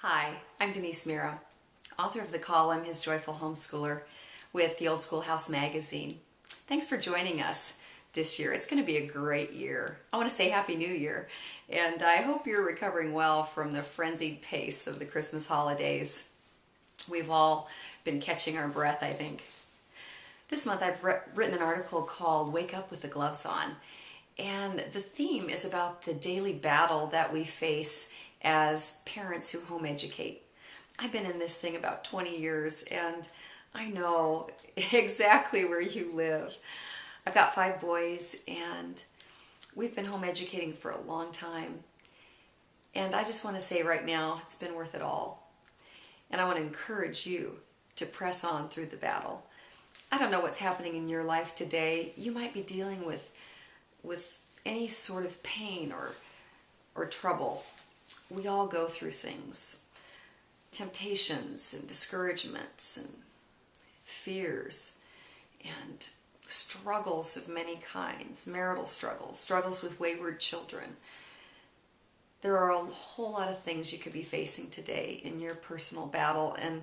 Hi, I'm Denise Mira, author of the column His Joyful Homeschooler with the Old Schoolhouse magazine. Thanks for joining us this year. It's going to be a great year. I want to say Happy New Year, and I hope you're recovering well from the frenzied pace of the Christmas holidays. We've all been catching our breath, I think. This month I've written an article called Wake Up with the Gloves On, and the theme is about the daily battle that we face as parents who home educate. I've been in this thing about 20 years and I know exactly where you live. I've got 5 boys and we've been home educating for a long time. And I just want to say right now, it's been worth it all. And I want to encourage you to press on through the battle. I don't know what's happening in your life today. You might be dealing with any sort of pain or trouble. We all go through things, temptations and discouragements and fears and struggles of many kinds, marital struggles, struggles with wayward children. There are a whole lot of things you could be facing today in your personal battle, and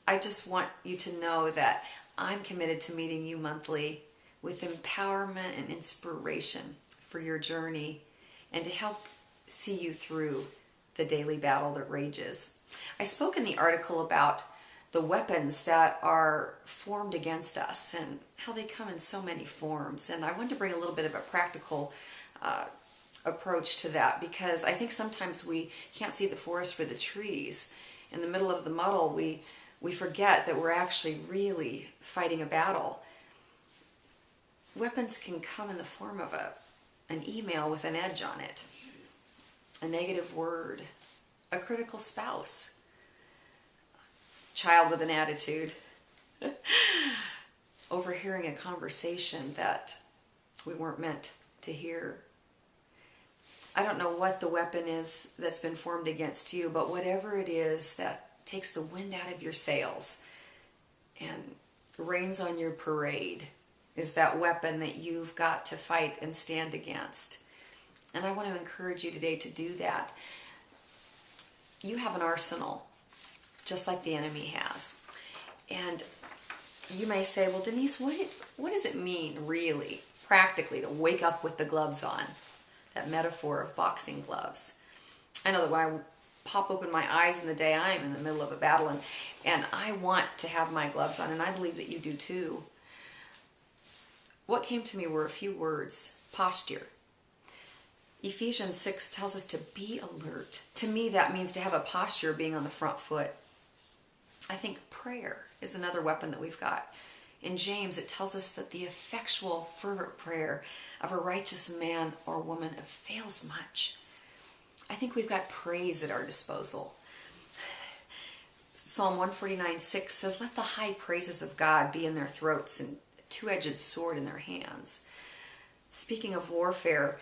I just want you to know that I'm committed to meeting you monthly with empowerment and inspiration for your journey and to help see you through the daily battle that rages. I spoke in the article about the weapons that are formed against us and how they come in so many forms. And I wanted to bring a little bit of a practical approach to that, because I think sometimes we can't see the forest for the trees. In the middle of the muddle, we forget that we're actually really fighting a battle. Weapons can come in the form of an email with an edge on it, a negative word, a critical spouse, child with an attitude, overhearing a conversation that we weren't meant to hear. I don't know what the weapon is that's been formed against you, but whatever it is that takes the wind out of your sails and rains on your parade is that weapon that you've got to fight and stand against. And I want to encourage you today to do that. You have an arsenal, just like the enemy has. And you may say, well, Denise, what does it mean, really, practically, to wake up with the gloves on? That metaphor of boxing gloves. I know that when I pop open my eyes in the day, I am in the middle of a battle, and I want to have my gloves on, and I believe that you do too. What came to me were a few words: posture. Ephesians 6 tells us to be alert. To me, that means to have a posture of being on the front foot. I think prayer is another weapon that we've got. In James, it tells us that the effectual, fervent prayer of a righteous man or woman avails much. I think we've got praise at our disposal. Psalm 149:6 says, "Let the high praises of God be in their throats and a two-edged sword in their hands." Speaking of warfare,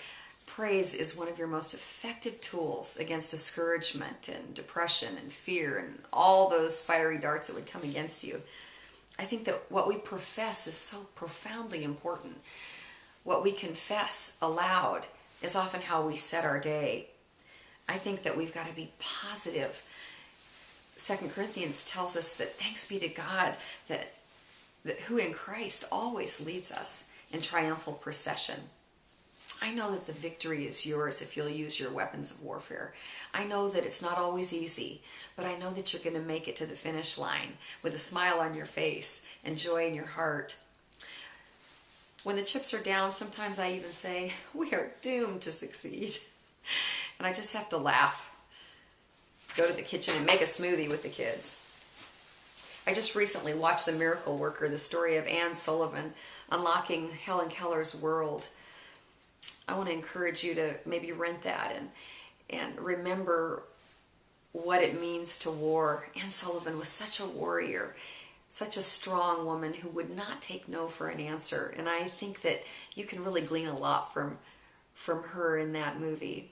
praise is one of your most effective tools against discouragement and depression and fear and all those fiery darts that would come against you. I think that what we profess is so profoundly important. What we confess aloud is often how we set our day. I think that we've got to be positive. 2 Corinthians tells us that thanks be to God that who in Christ always leads us in triumphal procession. I know that the victory is yours if you'll use your weapons of warfare. I know that it's not always easy, but I know that you're going to make it to the finish line with a smile on your face and joy in your heart. When the chips are down, sometimes I even say, we are doomed to succeed. And I just have to laugh. Go to the kitchen and make a smoothie with the kids. I just recently watched The Miracle Worker, the story of Anne Sullivan unlocking Helen Keller's world. I want to encourage you to maybe rent that and remember what it means to war. Anne Sullivan was such a warrior, such a strong woman who would not take no for an answer. And I think that you can really glean a lot from her in that movie.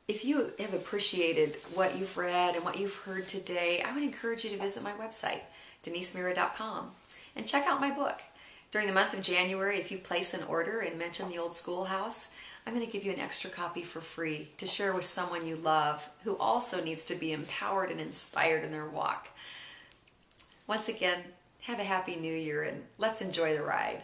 If you have appreciated what you've read and what you've heard today, I would encourage you to visit my website, denisemira.com, and check out my book. During the month of January, if you place an order and mention the Old Schoolhouse, I'm going to give you an extra copy for free to share with someone you love who also needs to be empowered and inspired in their walk. Once again, have a happy new year and let's enjoy the ride.